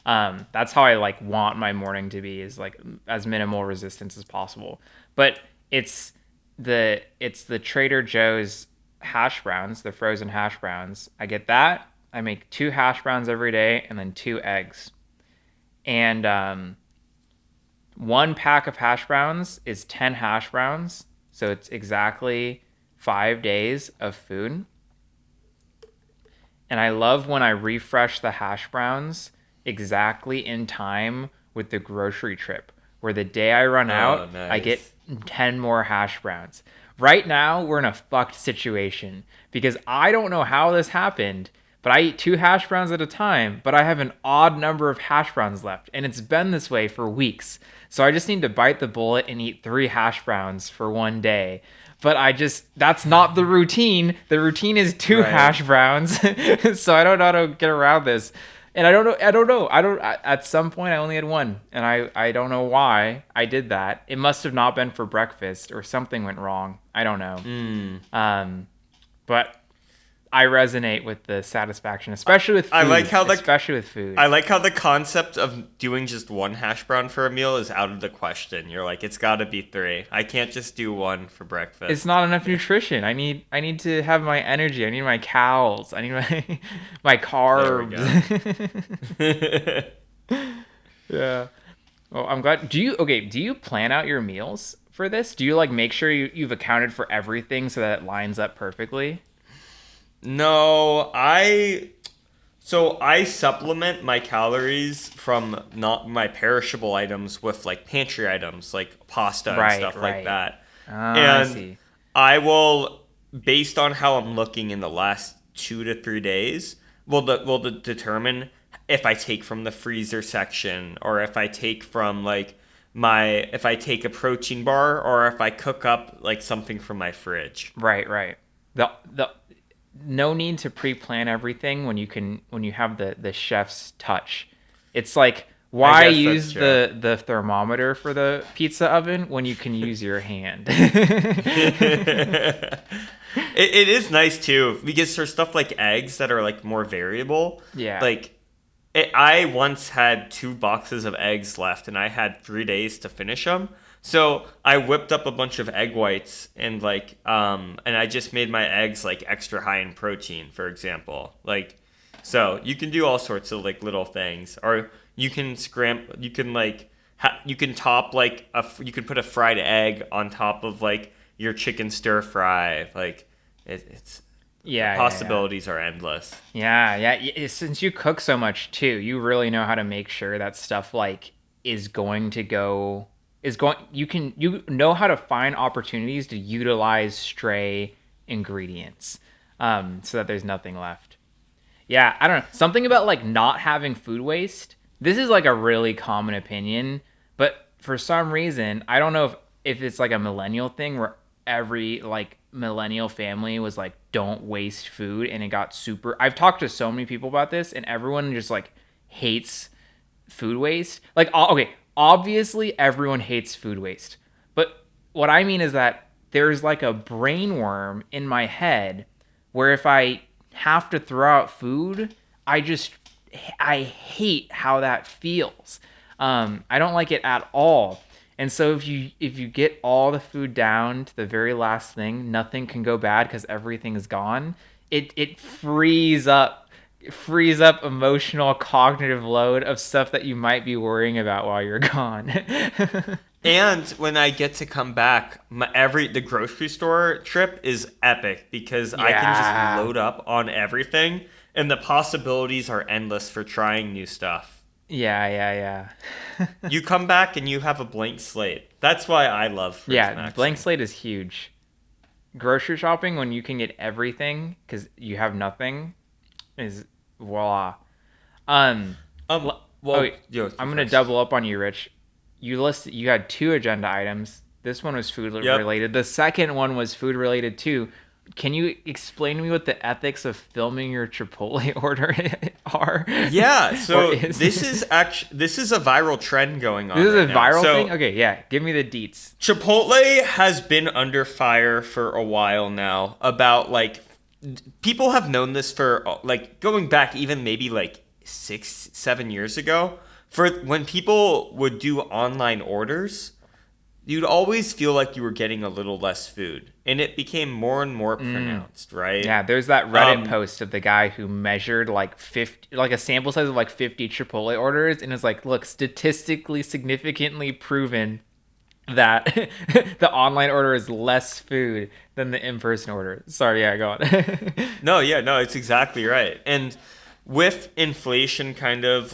That's how I like want my morning to be, is like as minimal resistance as possible. But it's it's the Trader Joe's hash browns, the frozen hash browns. I get that. I make 2 hash browns every day and then 2 eggs. And 1 pack of hash browns is 10 hash browns. So it's exactly 5 days of food. And I love when I refresh the hash browns exactly in time with the grocery trip, where the day I run Oh, out, I get nice. 10 more hash browns. Right now, we're in a fucked situation because I don't know how this happened, but I eat 2 hash browns at a time, but I have an odd number of hash browns left, and it's been this way for weeks. So I just need to bite the bullet and eat 3 hash browns for one day. But that's not the routine. The routine is two Right. hash browns. So I don't know how to get around this. And at some point I only had one, and I don't know why I did that. It must have not been for breakfast or something went wrong. I don't know. Mm. Um, but I resonate with the satisfaction, especially with I like food, how the especially with food. I like how the concept of doing just one hash brown for a meal is out of the question. You're like, it's got to be three. I can't just do one for It's breakfast. not enough nutrition. I need to have my energy. I need my cows. I need my my There we carbs. go. Yeah. Well, I'm glad. Do you plan out your meals for this? Do you like make sure you've accounted for everything so that it lines up perfectly? No, I So I supplement my calories from not my perishable items with like pantry items like pasta and Right, stuff like right. that. Ah, I And see. I will, based on how I'm looking in the last 2 to 3 days, will determine if I take from the freezer section or if I take from like if I take a protein bar or if I cook up like something from my fridge. Right, right. The no need to pre-plan everything when you have the chef's touch. It's like I why guess that's use true. the thermometer for the pizza oven when you can use your hand? It is nice too because for stuff like eggs that are like more variable, Yeah. like I once had 2 boxes of eggs left and I had 3 days to finish them. So I whipped up a bunch of egg whites and I just made my eggs like extra high in protein, for example. So you can do all sorts of like little things, or you can like you can top like you can put a fried egg on top of like your chicken stir fry. It's the Yeah, yeah, yeah. possibilities are endless. Yeah, yeah. Since you cook so much too, you really know how to make sure that stuff like is going to go is going you know how to find opportunities to utilize stray ingredients so that there's nothing left. Yeah, I don't know. Something about like not having food waste. This is like a really common opinion, but for some reason, I don't know if it's like a millennial thing where every like millennial family was like don't waste food and it got super I've talked to so many people about this and everyone just like hates food waste. Like okay, obviously everyone hates food waste. But what I mean is that there's like a brain worm in my head where if I have to throw out food, I just I hate how that feels. I don't like it at all. And so if you get all the food down to the very last thing, nothing can go bad because everything is gone. It frees up emotional cognitive load of stuff that you might be worrying about while you're gone. And when I get to come back, the grocery store trip is epic because I can just Yeah. load up on everything, and the possibilities are endless for trying new stuff. Yeah, yeah, yeah. You come back and you have a blank slate. That's why I love fridge Yeah, blank maxing. slate is huge. Grocery shopping when you can get everything because you have nothing is voila. Um, oh, wait, You I'm gonna first. double up on you, Rich. You had two agenda items. This one was food Yep. related. The second one was food related too. Can you explain to me what the ethics of filming your Chipotle order are Yeah, or so is? this is a viral trend going This on is a right now. viral thing. So Okay, yeah. Give me the deets. Chipotle has been under fire for a while now about like people have known this for like going back even maybe like 6 7 years ago, for when people would do online orders, you'd always feel like you were getting a little less food, and it became more and more Mm. pronounced, right? Yeah, there's that Reddit um post of the guy who measured like 50, like a sample size of like 50 Chipotle orders, and is like, look, statistically significantly proven that the online order is less food than the in-person order. Sorry, yeah, go on. no, yeah, no, it's exactly right. And with inflation kind of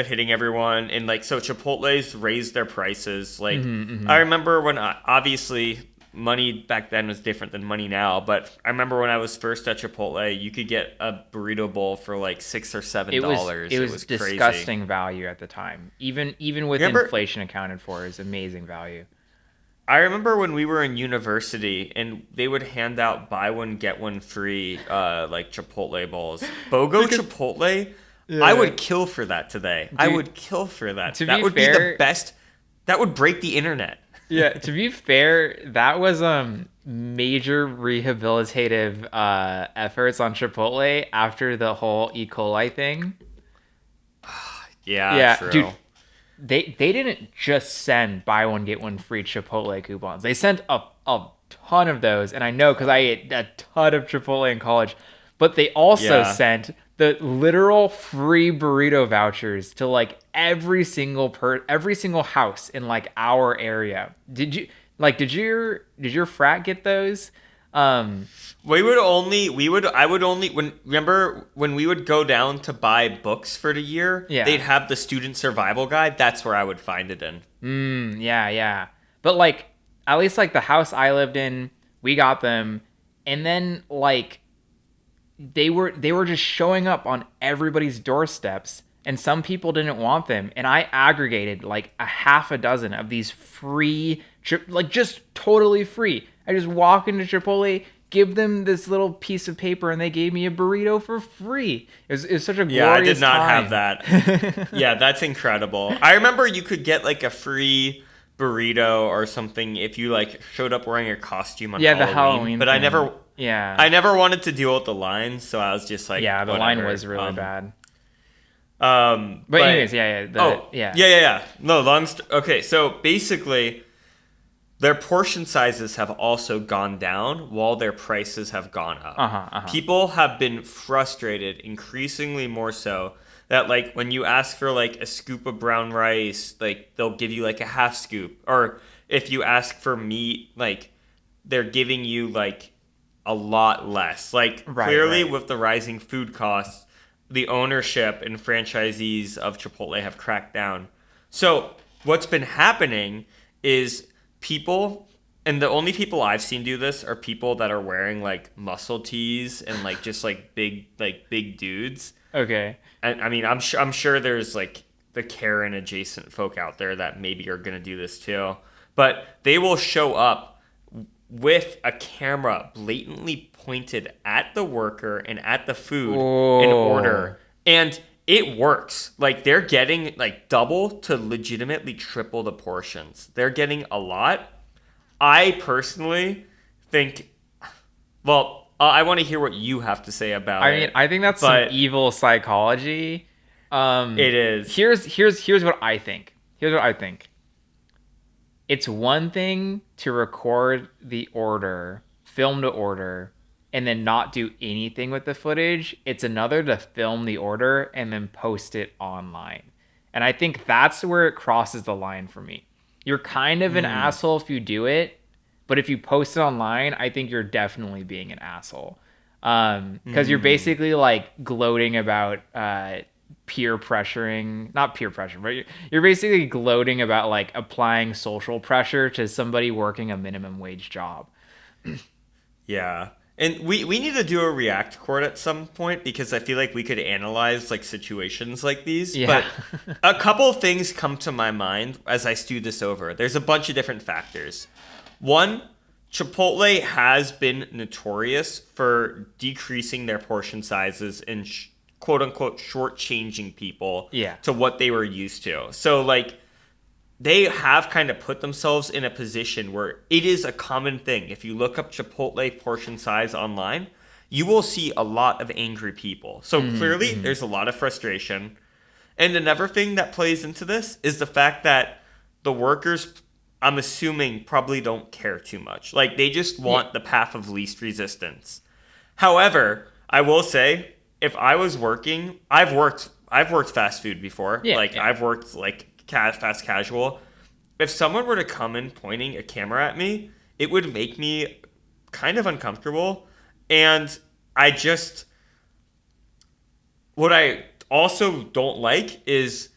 hitting everyone, and like so Chipotle's raised their prices. Like Hmm, I hmm. remember when obviously money back then was different than money now, but I remember when I was first at Chipotle, you could get a burrito bowl for like six or seven It dollars. It was was crazy. disgusting value at the time. Even with Remember inflation accounted for, is amazing value. I remember when we were in university and they would hand out buy one get one free like Chipotle bowls. BOGO Because Chipotle, I yeah, would kill for that today. I dude, would kill for that. to That be would be the fair, best. That would break the internet. yeah, to be fair, that was major rehabilitative efforts on Chipotle after the whole E. coli thing. Yeah, Yeah, dude, true. they didn't just send buy one get one free Chipotle coupons. They sent a ton of those, and I know because I ate a ton of Chipotle in college. But they also Yeah. sent the literal free burrito vouchers to like every single house in like our area. Did you did your frat get those? Um, I would only, remember when we would go down to buy books for the year, they'd yeah. have the student survival guide. That's where I would find it in. Yeah, yeah. But like at least like the house I lived in, we got them and then like they were just showing up on everybody's doorsteps and some people didn't want them and I aggregated like a half a dozen of these free like just totally free. I just walk into Chipotle, give them this little piece of paper and they gave me a burrito for free. It was such a Yeah, I did glorious not have time. that. Yeah, that's incredible. I remember you could get like a free burrito or something if you like showed up wearing your costume on Yeah, the Halloween, Halloween but thing. Yeah. I never wanted to deal with the lines, so I was just like Yeah, the line whatever. was really bad. But anyways, But yeah, yeah, oh, yeah. yeah. No, okay, so basically their portion sizes have also gone down while their prices have gone up. Uh-huh, uh-huh. People have been frustrated, increasingly more so, that like when you ask for like a scoop of brown rice, like they'll give you like a half scoop. Or if you ask for meat, like they're giving you like a lot less. Like Right, clearly right. with the rising food costs, the ownership and franchisees of Chipotle have cracked down. So what's been happening is people, and the only people I've seen do this are people that are wearing like muscle tees and like just like big dudes. Okay. And I mean, I'm sure there's like the Karen adjacent folk out there that maybe are gonna do this too. But they will show up with a camera blatantly pointed at the worker and at the food and Oh. order. And it works. Like they're getting like double to legitimately triple the portions. They're getting a lot. I personally think, well, I want to hear what you have to say about I mean, it, I think that's some but evil psychology. it is. Here's what I think. Here's what I think. It's one thing to record the order, film the order, and then not do anything with the footage. It's another to film the order and then post it online. And I think that's where it crosses the line for me. You're kind of an Mm, asshole if you do it, but if you post it online, I think you're definitely being an asshole. Because you're mm. basically like gloating about peer pressuring, not peer pressure, but you're basically gloating about like applying social pressure to somebody working a minimum wage job. Yeah. And we need to do a React court at some point because I feel like we could analyze like situations like these. Yeah. But a couple of things come to my mind as I stew this over. There's a bunch of different factors. One, Chipotle has been notorious for decreasing their portion sizes and quote unquote shortchanging people Yeah. to what they were used to. So like they have kind of put themselves in a position where it is a common thing. If you look up Chipotle portion size online, you will see a lot of angry people. So Mm-hmm, clearly, mm-hmm. there's a lot of frustration. And another thing that plays into this is the fact that the workers, I'm assuming, probably don't care too much. Like they just Yeah. want the path of least resistance. However, I will say, if I was working, I've worked fast food before. Yeah. Like Yeah. I've worked like fast casual. If someone were to come in pointing a camera at me, it would make me kind of uncomfortable. And I just what I also don't like is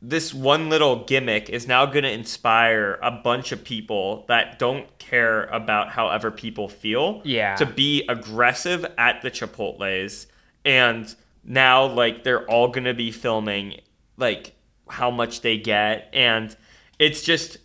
this one little gimmick is now going to inspire a bunch of people that don't care about how other people feel to Yeah. be aggressive at the Chipotles. And now, like, they're all going to be filming, like, how much they get. And it's just,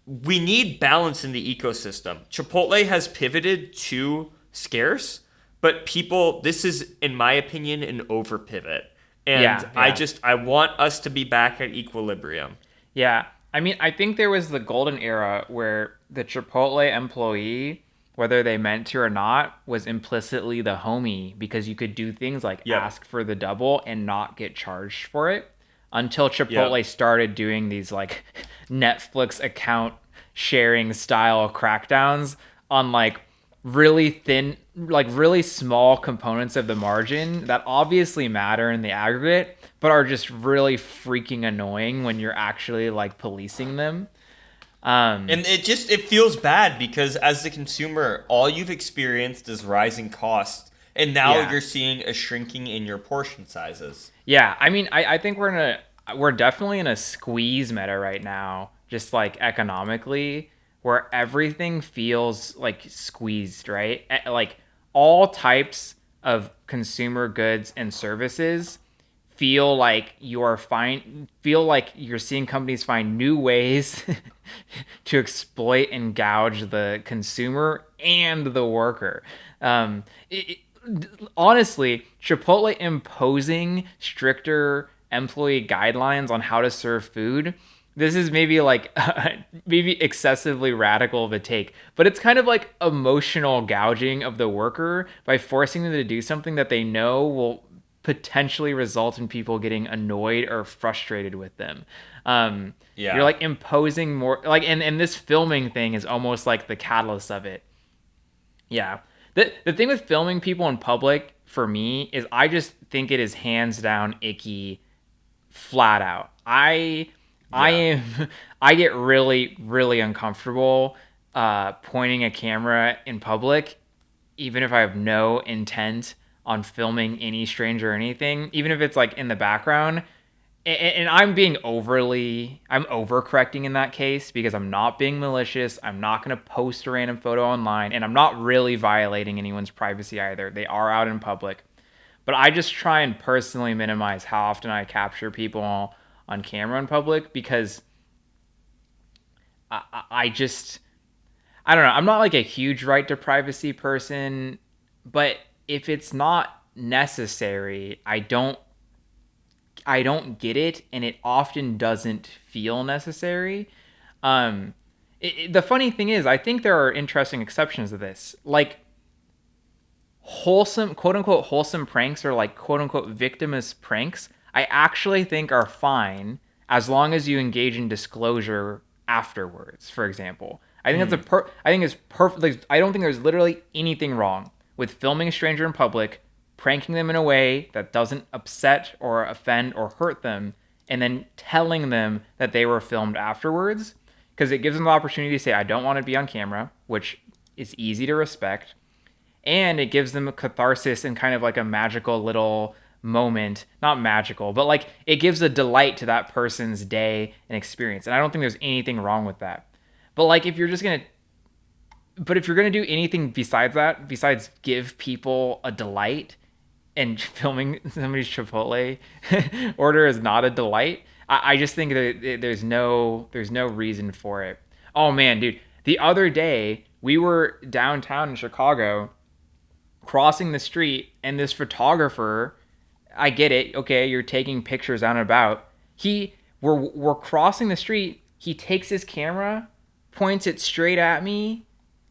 we need balance in the ecosystem. Chipotle has pivoted to scarce, but people, this is, in my opinion, an over pivot. And Yeah. Yeah. I want us to be back at equilibrium. Yeah. I mean, I think there was the golden era where the Chipotle employee, whether they meant to or not, was implicitly the homie because you could do things like Yep. ask for the double and not get charged for it until Chipotle Yep. started doing these like Netflix account sharing style crackdowns on like really thin, like really small components of the margin that obviously matter in the aggregate, but are just really freaking annoying when you're actually like policing them. And it feels bad because as the consumer, all you've experienced is rising costs, and now Yeah. you're seeing a shrinking in your portion sizes. Yeah, I mean, I think we're definitely in a squeeze meta right now, just like economically, where everything feels like squeezed, right? Like all types of consumer goods and services feel like you're seeing companies find new ways to exploit and gouge the consumer and the worker. Honestly, Chipotle imposing stricter employee guidelines on how to serve food. This is maybe like maybe excessively radical of a take, but it's kind of like emotional gouging of the worker by forcing them to do something that they know will potentially result in people getting annoyed or frustrated with them. You're Yeah. like imposing more like and this filming thing is almost like the catalyst of it. Yeah. The thing with filming people in public for me is I just think it is hands down icky flat out. I Yeah. am I get really uncomfortable pointing a camera in public even if I have no intent on filming any stranger or anything, even if it's like in the background. And I'm overcorrecting in that case because I'm not being malicious. I'm not going to post a random photo online, and I'm not really violating anyone's privacy either. They are out in public. But I just try and personally minimize how often I capture people on camera in public because I just, I don't know. I'm not like a huge right to privacy person, but if it's not necessary, I don't get it, and it often doesn't feel necessary. Um, the funny thing is, I think there are interesting exceptions to this, like wholesome, quote unquote, wholesome pranks or like quote unquote victimless pranks. I actually think are fine as long as you engage in disclosure afterwards. For example, Mm. I think it's perfect. Like, I don't think there's literally anything wrong with filming a stranger in public, pranking them in a way that doesn't upset or offend or hurt them, and then telling them that they were filmed afterwards because it gives them the opportunity to say, I don't want to be on camera, which is easy to respect. And it gives them a catharsis and kind of like a magical little moment. Not magical, but like it gives a delight to that person's day and experience. And I don't think there's anything wrong with that. But like if you're gonna do anything besides that, besides give people a delight, and filming somebody's Chipotle order is not a delight, I just think that there's no reason for it. Oh man, dude, the other day we were downtown in Chicago, crossing the street, and this photographer, I get it, okay, you're taking pictures out and about. We're crossing the street. He takes his camera, points it straight at me,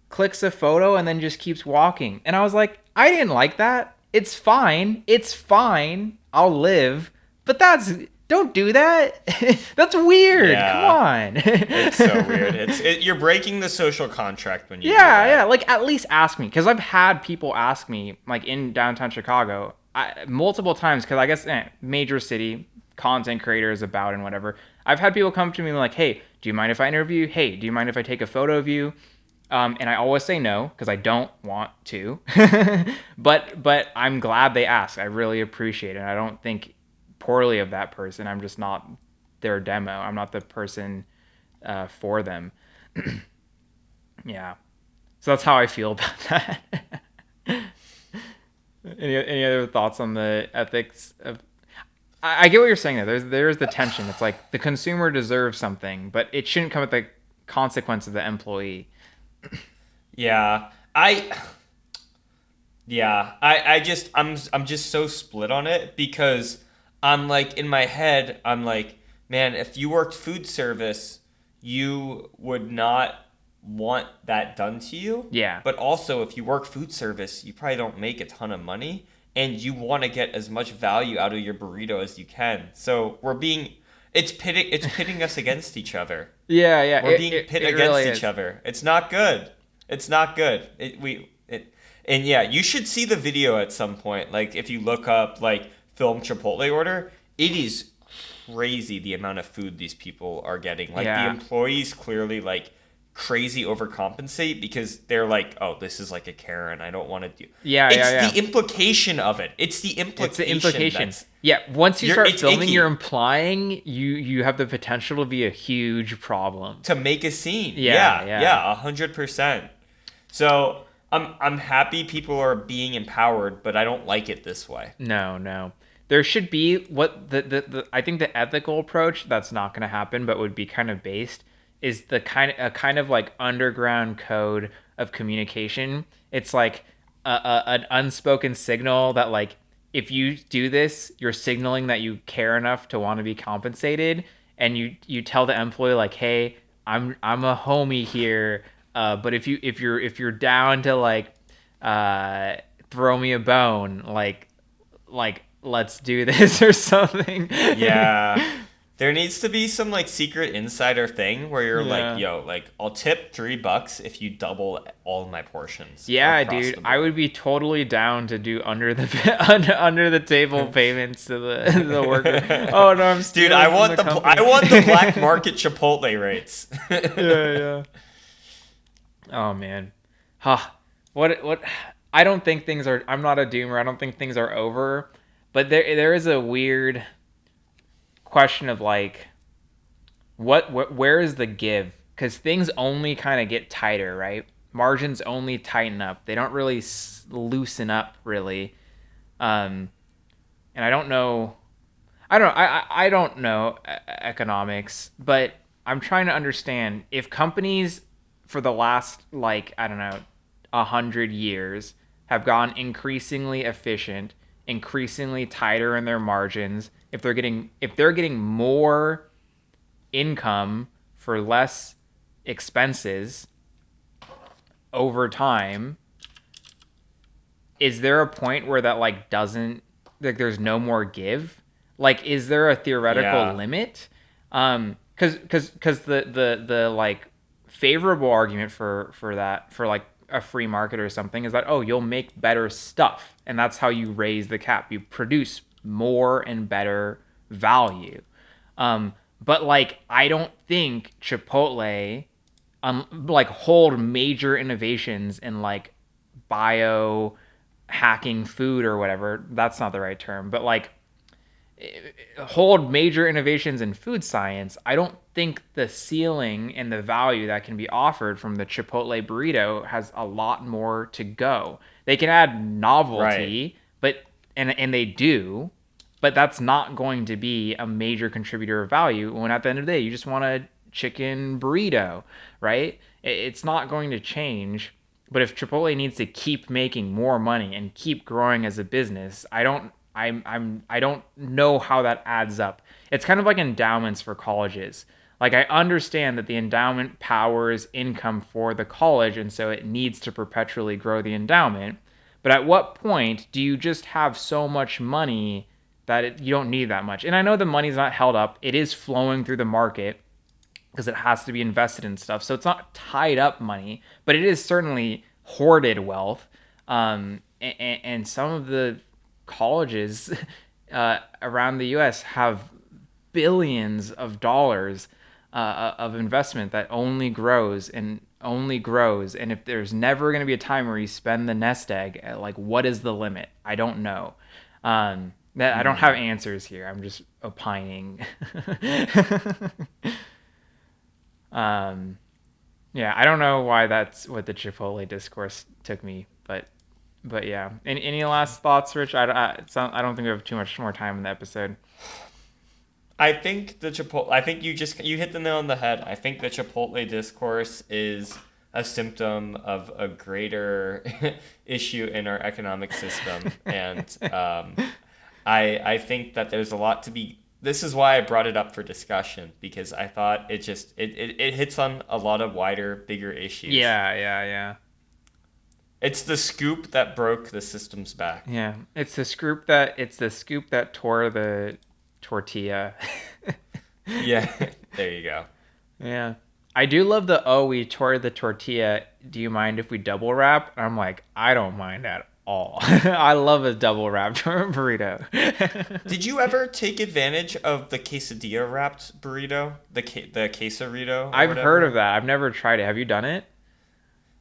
clicks a photo, and then just keeps walking. And I was like, I didn't like that. It's fine. It's fine. I'll live. But don't do that. That's weird. Come Yeah. on. It's so weird. You're breaking the social contract when you do Yeah. that. Like at least ask me, because I've had people ask me, like in downtown Chicago, multiple times. Because I guess major city content creators about and whatever. I've had people come to me like, "Hey, do you mind if I interview you? Hey, do you mind if I take a photo of you?" And I always say no because I don't want to. But I'm glad they asked. I really appreciate it. I don't think poorly of that person. I'm just not their demo. I'm not the person for them. Yeah. So that's how I feel about that. Any other thoughts on the ethics of? I get what you're saying there. There's the tension. It's like the consumer deserves something, but it shouldn't come at the consequence of the employee. Yeah. I'm just so split on it because I'm like in my head I'm like, man, if you worked food service, you would not want that done to you. Yeah. But also if you work food service, you probably don't make a ton of money and you want to get as much value out of your burrito as you can. So it's pitting us against each other. Yeah, yeah. We're being pit It against really each is. other. It's not good. It's not good. And yeah, you should see the video at some point. Like if you look up like film Chipotle order, it is crazy the amount of food these people are getting. Like the Yeah. employees clearly like crazy overcompensate because they're like, oh, this is like a Karen. I don't want to do. Yeah, yeah, It's the yeah. implication of it. It's the It's the implication implication. that's Yeah, once you start it's filming, you're icky implying you have the potential to be a huge problem. to make a scene. Yeah, Yeah, yeah. yeah, 100%. So I'm happy people are being empowered, but I don't like it this way. No, no. There should be what the I think the ethical approach that's not going to happen, but would be kind of based is the kind of like underground code of communication. It's like an unspoken signal that like if you do this, you're signaling that you care enough to want to be compensated, and you tell the employee like, hey, I'm a homie here, but if you're down to like uh throw me a bone like let's do this or something. Yeah. There needs to be some like secret insider thing where you're like, Yeah. yo, like I'll tip $3 if you double all my portions Yeah, across dude, the I would board. be totally down to do under the table payments to the worker. Oh no, I'm Dude, stealing from the I company. want the black market Chipotle rates. Yeah, yeah. Oh man, huh? What? I don't think things are. I'm not a doomer. I don't think things are over, but there is a weird question of like where is the give? Because things only kind of get tighter, right? Margins only tighten up. They don't really loosen up, really. Um, and I don't know. I don't know economics, but I'm trying to understand if companies for the last like I don't know 100 years have gone increasingly efficient, increasingly tighter in their margins. If they're getting more income for less expenses over time, is there a point where that like doesn't like there's no more give? Like is there a theoretical Yeah. limit? Cuz the like favorable argument for that for like a free market or something is that oh you'll make better stuff and that's how you raise the cap. You produce more and better value. But like I don't think Chipotle like hold major innovations in like bio hacking food or whatever. That's not the right term, but like hold major innovations in food science. I don't think the ceiling and the value that can be offered from the Chipotle burrito has a lot more to go. They can add Right. novelty, but and they do, but that's not going to be a major contributor of value when at the end of the day you just want a chicken burrito, right? It's not going to change. But if Chipotle needs to keep making more money and keep growing as a business, I don't know how that adds up. It's kind of like endowments for colleges. Like I understand that the endowment powers income for the college and so it needs to perpetually grow the endowment. But at what point do you just have so much money that you don't need that much? And I know the money's not held up. It is flowing through the market because it has to be invested in stuff. So it's not tied up money, but it is certainly hoarded wealth. And some of the colleges around the U.S. have billions of dollars of investment that only grows and only grows. And if there's never going to be a time where you spend the nest egg, like what is the limit? I don't know. That I don't have Hmm. answers here. I'm just opining. um, yeah, I don't know why that's what the Chipotle discourse took me, but yeah. Any last thoughts, Rich? I don't think we have too much more time in the episode. I think the Chipotle. I think you hit the nail on the head. I think the Chipotle discourse is a symptom of a greater issue in our economic system, and I think that there's a lot to be. This is why I brought it up for discussion because I thought it hits on a lot of wider, bigger issues. Yeah, yeah, yeah, It's the scoop that broke the system's back. yeah. It's the scoop that tore the tortilla. Yeah, there you go. Yeah. I do love the oh we tore the tortilla. Do you mind if we double wrap? I'm like, I don't mind at all. I love a double wrapped burrito. Did you ever take advantage of the quesadilla wrapped burrito, the quesarito or I've heard of whatever? that. I've never tried it. Have you done it?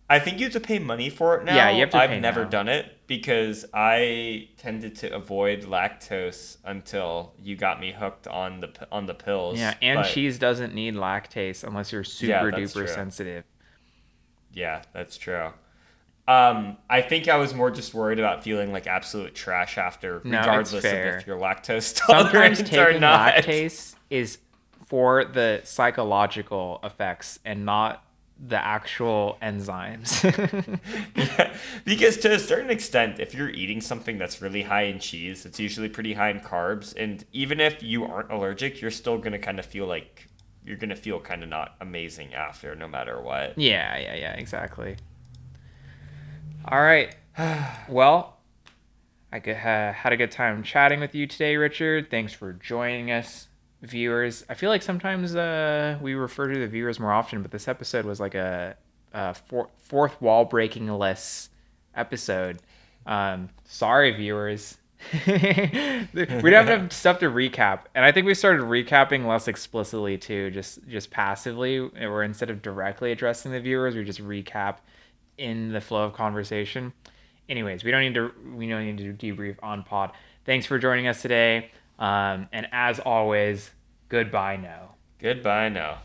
I think you have to pay money for it Yeah, you now. have to I've pay never now. done it because I tended to avoid lactose until you got me hooked on the Yeah, pills. and But cheese doesn't need lactase unless you're yeah, super that's duper true. sensitive. Yeah, that's true. I think I was more just worried about feeling like absolute trash after, No, it's regardless of if fair. you're lactose Sometimes tolerant or taking not. lactase is for the psychological effects and not the actual enzymes. Yeah, because to a certain extent, if you're eating something that's really high in cheese, it's usually pretty high in carbs, and even if you aren't allergic, you're still gonna kind of feel like you're gonna feel kind of not amazing after, no matter what. Yeah, exactly. All right. Well, had a good time chatting with you today, Richard. Thanks for joining us, viewers. I feel like sometimes we refer to the viewers more often, but this episode was like a fourth wall breaking less episode. Sorry, viewers. We don't have enough stuff to recap, and I think we started recapping less explicitly too, just passively, or instead of directly addressing the viewers, we just recap in the flow of conversation. Anyways, we don't need to debrief on pod. Thanks for joining us today, and as always, goodbye now. Goodbye now.